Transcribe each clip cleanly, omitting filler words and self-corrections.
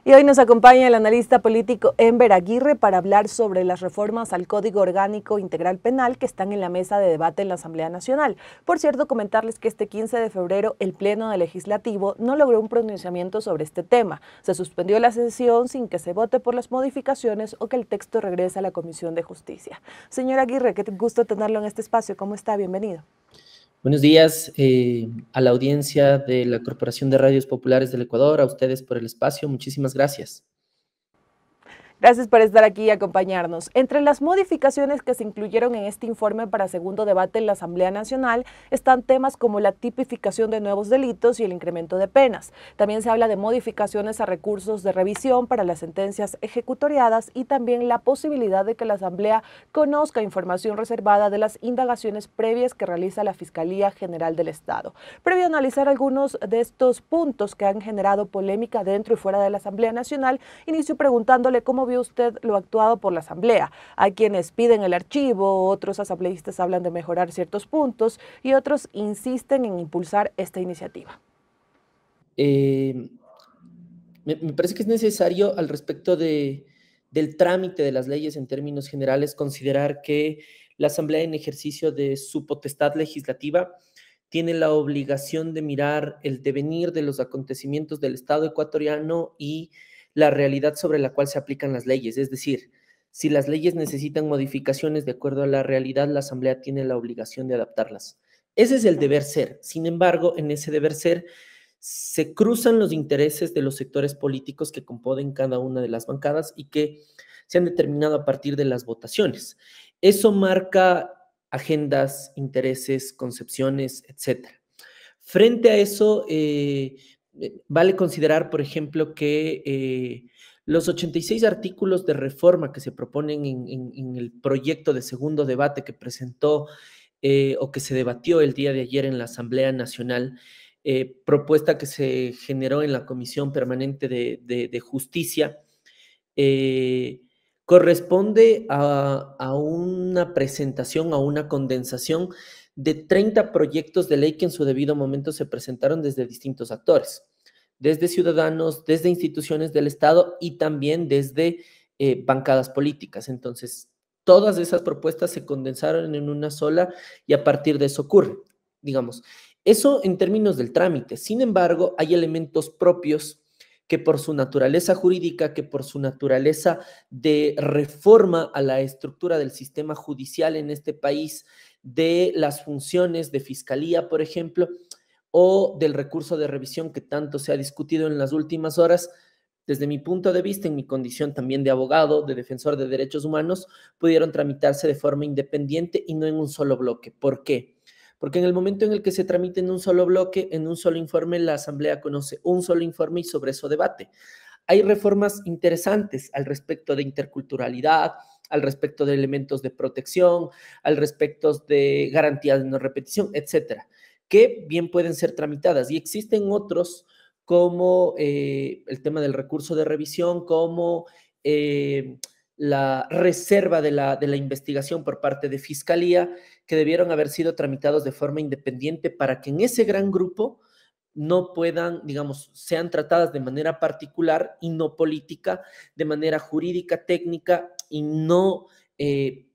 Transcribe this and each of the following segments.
Y hoy nos acompaña el analista político Enver Aguirre para hablar sobre las reformas al Código Orgánico Integral Penal que están en la mesa de debate en la Asamblea Nacional. Por cierto, comentarles que este 15 de febrero el Pleno del Legislativo no logró un pronunciamiento sobre este tema. Se suspendió la sesión sin que se vote por las modificaciones o que el texto regrese a la Comisión de Justicia. Señor Aguirre, qué gusto tenerlo en este espacio. ¿Cómo está? Bienvenido. Buenos días a la audiencia de la Corporación de Radios Populares del Ecuador, a ustedes por el espacio, muchísimas gracias. Gracias por estar aquí y acompañarnos. Entre las modificaciones que se incluyeron en este informe para segundo debate en la Asamblea Nacional están temas como la tipificación de nuevos delitos y el incremento de penas. También se habla de modificaciones a recursos de revisión para las sentencias ejecutoriadas y también la posibilidad de que la Asamblea conozca información reservada de las indagaciones previas que realiza la Fiscalía General del Estado. Previo a analizar algunos de estos puntos que han generado polémica dentro y fuera de la Asamblea Nacional, inicio preguntándole cómo vio usted lo actuado por la Asamblea. Hay quienes piden el archivo, otros asambleístas hablan de mejorar ciertos puntos y otros insisten en impulsar esta iniciativa. Me parece que es necesario al respecto del trámite de las leyes en términos generales considerar que la Asamblea en ejercicio de su potestad legislativa tiene la obligación de mirar el devenir de los acontecimientos del Estado ecuatoriano y la realidad sobre la cual se aplican las leyes. Es decir, si las leyes necesitan modificaciones de acuerdo a la realidad, la Asamblea tiene la obligación de adaptarlas. Ese es el deber ser. Sin embargo, en ese deber ser se cruzan los intereses de los sectores políticos que componen cada una de las bancadas y que se han determinado a partir de las votaciones. Eso marca agendas, intereses, concepciones, etc. Frente a eso, vale considerar, por ejemplo, que los 86 artículos de reforma que se proponen en el proyecto de segundo debate que presentó o que se debatió el día de ayer en la Asamblea Nacional, propuesta que se generó en la Comisión Permanente de Justicia, corresponde a una presentación, a una condensación de 30 proyectos de ley que en su debido momento se presentaron desde distintos actores, desde ciudadanos, desde instituciones del Estado y también desde bancadas políticas. Entonces, todas esas propuestas se condensaron en una sola y a partir de eso ocurre, digamos. Eso en términos del trámite. Sin embargo, hay elementos propios que por su naturaleza jurídica, que por su naturaleza de reforma a la estructura del sistema judicial en este país, de las funciones de fiscalía, por ejemplo, o del recurso de revisión que tanto se ha discutido en las últimas horas, desde mi punto de vista, en mi condición también de abogado, de defensor de derechos humanos, pudieron tramitarse de forma independiente y no en un solo bloque. ¿Por qué? Porque en el momento en el que se tramite en un solo bloque, en un solo informe, la Asamblea conoce un solo informe y sobre eso debate. Hay reformas interesantes al respecto de interculturalidad, al respecto de elementos de protección, al respecto de garantías de no repetición, etcétera, que bien pueden ser tramitadas. Y existen otros como el tema del recurso de revisión, como la reserva de la investigación por parte de Fiscalía, que debieron haber sido tramitados de forma independiente para que en ese gran grupo no puedan, digamos, sean tratadas de manera particular y no política, de manera jurídica, técnica y no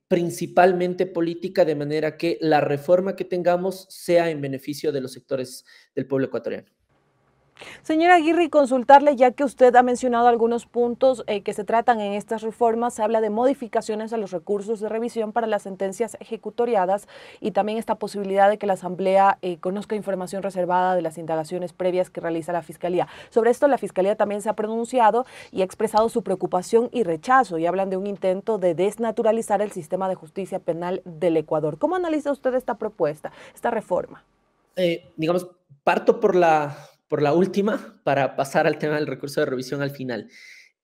principalmente política, de manera que la reforma que tengamos sea en beneficio de los sectores del pueblo ecuatoriano. Señora Aguirre, consultarle, ya que usted ha mencionado algunos puntos que se tratan en estas reformas, se habla de modificaciones a los recursos de revisión para las sentencias ejecutoriadas y también esta posibilidad de que la Asamblea conozca información reservada de las indagaciones previas que realiza la Fiscalía. Sobre esto, la Fiscalía también se ha pronunciado y ha expresado su preocupación y rechazo, y hablan de un intento de desnaturalizar el sistema de justicia penal del Ecuador. ¿Cómo analiza usted esta propuesta, esta reforma? Digamos, parto por la última para pasar al tema del recurso de revisión al final.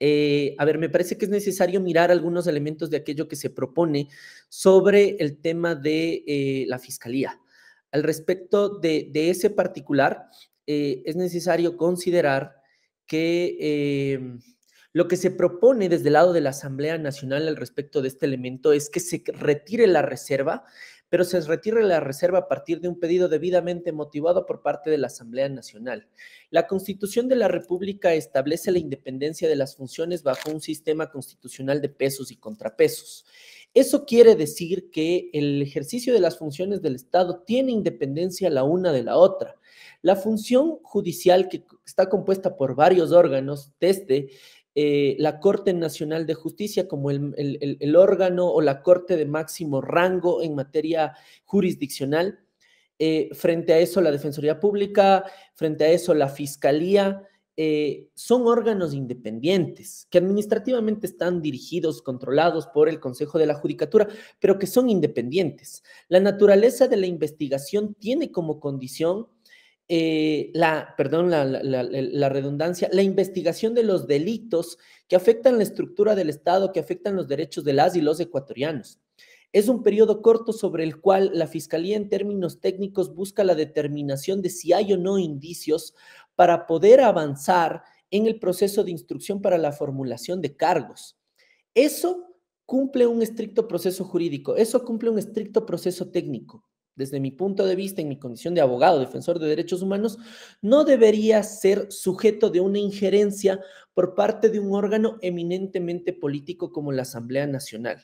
A ver, me parece que es necesario mirar algunos elementos de aquello que se propone sobre el tema de la fiscalía. Al respecto de ese particular, es necesario considerar que lo que se propone desde el lado de la Asamblea Nacional al respecto de este elemento es que se retire la reserva, pero se retire la reserva a partir de un pedido debidamente motivado por parte de la Asamblea Nacional. La Constitución de la República establece la independencia de las funciones bajo un sistema constitucional de pesos y contrapesos. Eso quiere decir que el ejercicio de las funciones del Estado tiene independencia la una de la otra. La función judicial, que está compuesta por varios órganos, desde la Corte Nacional de Justicia como el órgano o la Corte de máximo rango en materia jurisdiccional, frente a eso la Defensoría Pública, frente a eso la Fiscalía, son órganos independientes que administrativamente están dirigidos, controlados por el Consejo de la Judicatura, pero que son independientes. La naturaleza de la investigación tiene como condición la redundancia, la investigación de los delitos que afectan la estructura del Estado, que afectan los derechos de las y los ecuatorianos. Es un periodo corto sobre el cual la Fiscalía en términos técnicos busca la determinación de si hay o no indicios para poder avanzar en el proceso de instrucción para la formulación de cargos. Eso cumple un estricto proceso jurídico, eso cumple un estricto proceso técnico. Desde mi punto de vista, en mi condición de abogado, defensor de derechos humanos, no debería ser sujeto de una injerencia por parte de un órgano eminentemente político como la Asamblea Nacional.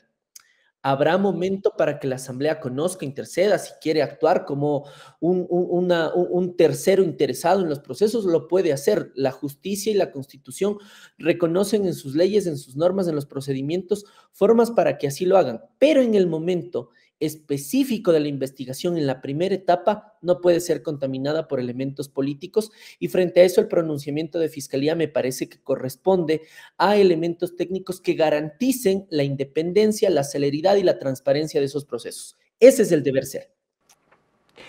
Habrá momento para que la Asamblea conozca, interceda, si quiere actuar como un tercero interesado en los procesos, lo puede hacer. La justicia y la Constitución reconocen en sus leyes, en sus normas, en los procedimientos, formas para que así lo hagan. Pero en el momento específico de la investigación en la primera etapa no puede ser contaminada por elementos políticos, y frente a eso el pronunciamiento de Fiscalía me parece que corresponde a elementos técnicos que garanticen la independencia, la celeridad y la transparencia de esos procesos. Ese es el deber ser.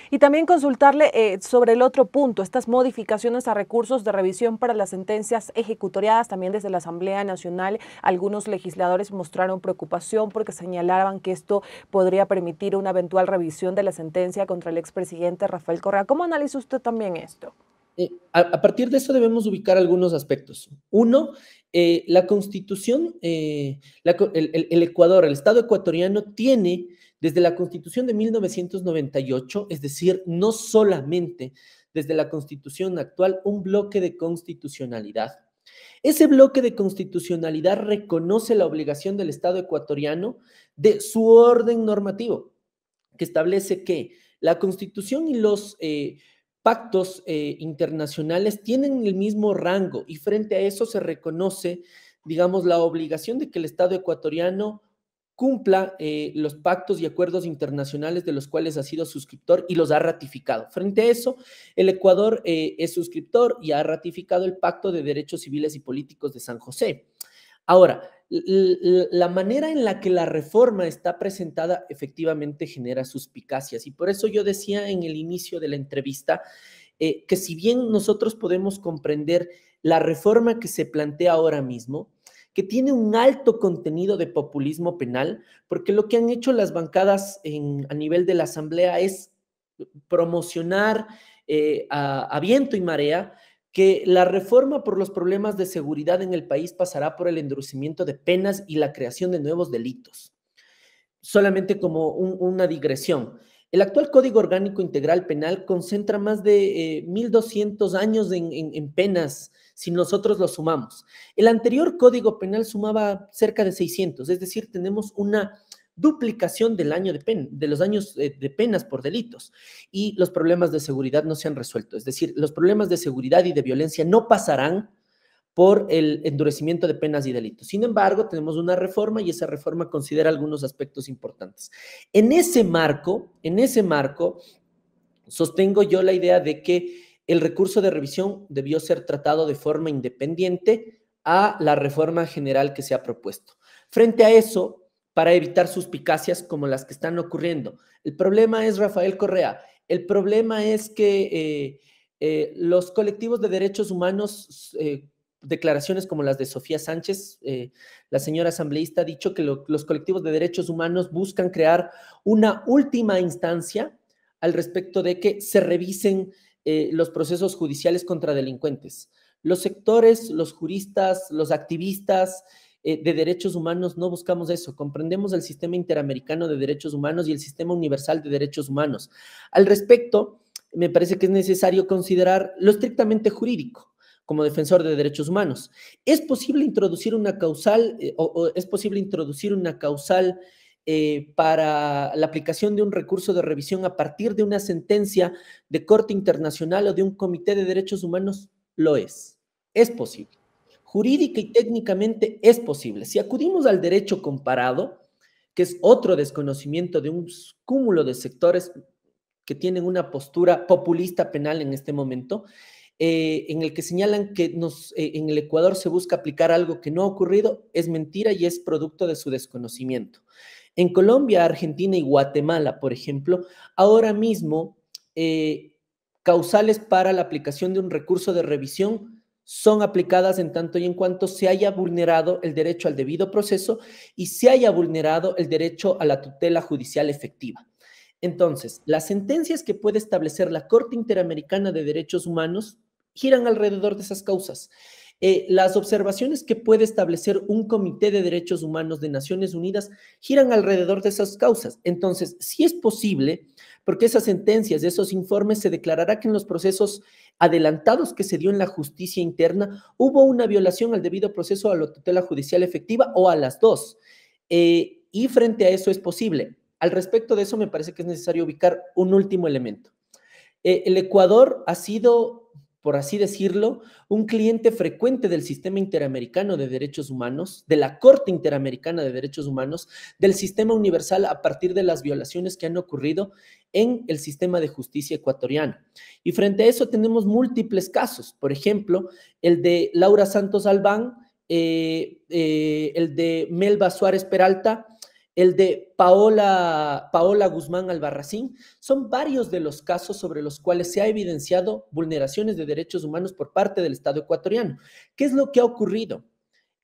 Y también consultarle sobre el otro punto, estas modificaciones a recursos de revisión para las sentencias ejecutoriadas también desde la Asamblea Nacional. Algunos legisladores mostraron preocupación porque señalaban que esto podría permitir una eventual revisión de la sentencia contra el expresidente Rafael Correa. ¿Cómo analiza usted también esto? A partir de eso debemos ubicar algunos aspectos. Uno, la Constitución, el Ecuador, el Estado ecuatoriano tiene desde la Constitución de 1998, es decir, no solamente desde la Constitución actual, un bloque de constitucionalidad. Ese bloque de constitucionalidad reconoce la obligación del Estado ecuatoriano de su orden normativo, que establece que la Constitución y los pactos internacionales tienen el mismo rango, y frente a eso se reconoce, digamos, la obligación de que el Estado ecuatoriano cumpla los pactos y acuerdos internacionales de los cuales ha sido suscriptor y los ha ratificado. Frente a eso, el Ecuador es suscriptor y ha ratificado el Pacto de Derechos Civiles y Políticos de San José. Ahora, la manera en la que la reforma está presentada efectivamente genera suspicacias, y por eso yo decía en el inicio de la entrevista que si bien nosotros podemos comprender la reforma que se plantea ahora mismo, que tiene un alto contenido de populismo penal, porque lo que han hecho las bancadas a nivel de la Asamblea es promocionar a viento y marea que la reforma por los problemas de seguridad en el país pasará por el endurecimiento de penas y la creación de nuevos delitos. Solamente como una digresión. El actual Código Orgánico Integral Penal concentra más de 1.200 años en penas, si nosotros lo sumamos. El anterior Código Penal sumaba cerca de 600, es decir, tenemos una duplicación del año de los años de penas por delitos, y los problemas de seguridad no se han resuelto. Es decir, los problemas de seguridad y de violencia no pasarán por el endurecimiento de penas y delitos. Sin embargo, tenemos una reforma y esa reforma considera algunos aspectos importantes. En ese marco, sostengo yo la idea de que el recurso de revisión debió ser tratado de forma independiente a la reforma general que se ha propuesto. Frente a eso, para evitar suspicacias como las que están ocurriendo, el problema es Rafael Correa, el problema es que los colectivos de derechos humanos, declaraciones como las de Sofía Sánchez, la señora asambleísta, ha dicho que los colectivos de derechos humanos buscan crear una última instancia al respecto de que se revisen los procesos judiciales contra delincuentes. Los sectores, los juristas, los activistas de derechos humanos no buscamos eso, comprendemos el sistema interamericano de derechos humanos y el sistema universal de derechos humanos. Al respecto, me parece que es necesario considerar lo estrictamente jurídico como defensor de derechos humanos. ¿Es posible introducir una causal o es posible introducir una causal para la aplicación de un recurso de revisión a partir de una sentencia de corte internacional o de un comité de derechos humanos? Lo es posible. Jurídica y técnicamente es posible. Si acudimos al derecho comparado, que es otro desconocimiento de un cúmulo de sectores que tienen una postura populista penal en este momento, en el que señalan que en el Ecuador se busca aplicar algo que no ha ocurrido, es mentira y es producto de su desconocimiento. En Colombia, Argentina y Guatemala, por ejemplo, ahora mismo causales para la aplicación de un recurso de revisión son aplicadas en tanto y en cuanto se haya vulnerado el derecho al debido proceso y se haya vulnerado el derecho a la tutela judicial efectiva. Entonces, las sentencias que puede establecer la Corte Interamericana de Derechos Humanos giran alrededor de esas causas. Las observaciones que puede establecer un Comité de Derechos Humanos de Naciones Unidas giran alrededor de esas causas. Entonces, si es posible, porque esas sentencias, esos informes, se declarará que en los procesos adelantados que se dio en la justicia interna hubo una violación al debido proceso, a la tutela judicial efectiva o a las dos. Y frente a eso es posible. Al respecto de eso, me parece que es necesario ubicar un último elemento. El Ecuador ha sido, por así decirlo, un cliente frecuente del sistema interamericano de derechos humanos, de la Corte Interamericana de Derechos Humanos, del sistema universal a partir de las violaciones que han ocurrido en el sistema de justicia ecuatoriano. Y frente a eso tenemos múltiples casos. Por ejemplo, el de Laura Santos Albán, el de Melba Suárez Peralta, el de Paola Guzmán Albarracín. Son varios de los casos sobre los cuales se ha evidenciado vulneraciones de derechos humanos por parte del Estado ecuatoriano. ¿Qué es lo que ha ocurrido?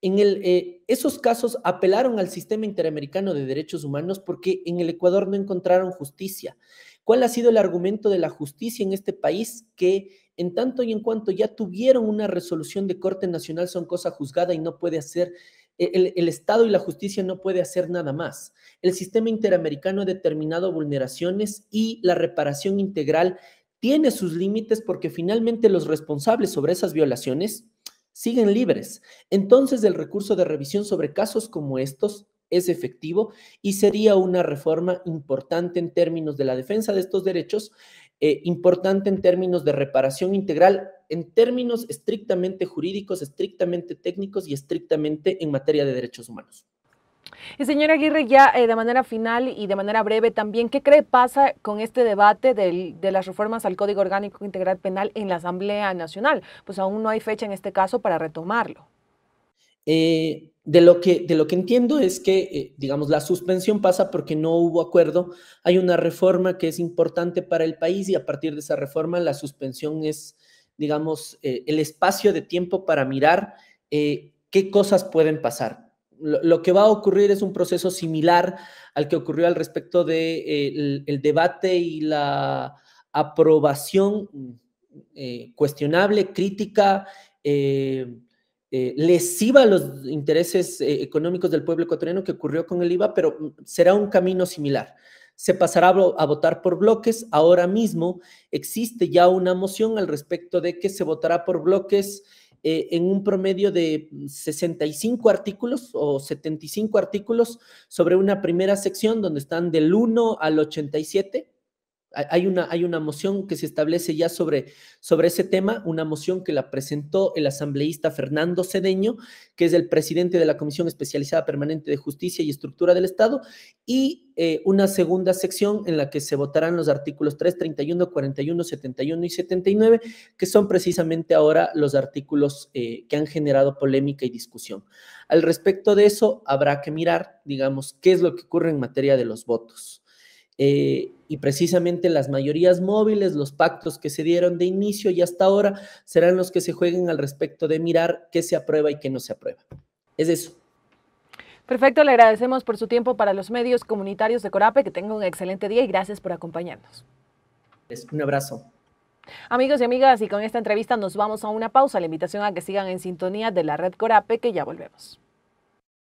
Esos casos apelaron al sistema interamericano de derechos humanos porque en el Ecuador no encontraron justicia. ¿Cuál ha sido el argumento de la justicia en este país? Que en tanto y en cuanto ya tuvieron una resolución de Corte Nacional son cosa juzgada y no puede hacer el Estado y la justicia no puede hacer nada más. El sistema interamericano ha determinado vulneraciones y la reparación integral tiene sus límites porque finalmente los responsables sobre esas violaciones siguen libres. Entonces el recurso de revisión sobre casos como estos es efectivo y sería una reforma importante en términos de la defensa de estos derechos, importante en términos de reparación integral, en términos estrictamente jurídicos, estrictamente técnicos y estrictamente en materia de derechos humanos. Y señora Aguirre, ya de manera final y de manera breve también, ¿qué cree pasa con este debate de las reformas al Código Orgánico Integral Penal en la Asamblea Nacional? Pues aún no hay fecha en este caso para retomarlo. De lo que entiendo es que, digamos, la suspensión pasa porque no hubo acuerdo. Hay una reforma que es importante para el país y a partir de esa reforma la suspensión digamos, el espacio de tiempo para mirar qué cosas pueden pasar. Lo que va a ocurrir es un proceso similar al que ocurrió al respecto de el debate y la aprobación cuestionable, crítica, lesiva a los intereses económicos del pueblo ecuatoriano que ocurrió con el IVA, pero será un camino similar. Se pasará a votar por bloques. Ahora mismo existe ya una moción al respecto de que se votará por bloques en un promedio de 65 artículos o 75 artículos sobre una primera sección donde están del 1 al 87. Hay una moción que se establece ya sobre ese tema, una moción que la presentó el asambleísta Fernando Cedeño, que es el presidente de la Comisión Especializada Permanente de Justicia y Estructura del Estado, y una segunda sección en la que se votarán los artículos 3, 31, 41, 71 y 79, que son precisamente ahora los artículos que han generado polémica y discusión. Al respecto de eso, habrá que mirar, digamos, qué es lo que ocurre en materia de los votos. Y precisamente las mayorías móviles, los pactos que se dieron de inicio y hasta ahora serán los que se jueguen al respecto de mirar qué se aprueba y qué no se aprueba. Es eso. Perfecto, le agradecemos por su tiempo para los medios comunitarios de Corape, que tenga un excelente día y gracias por acompañarnos. Un abrazo. Amigos y amigas, y con esta entrevista nos vamos a una pausa. La invitación a que sigan en sintonía de la red Corape, que ya volvemos.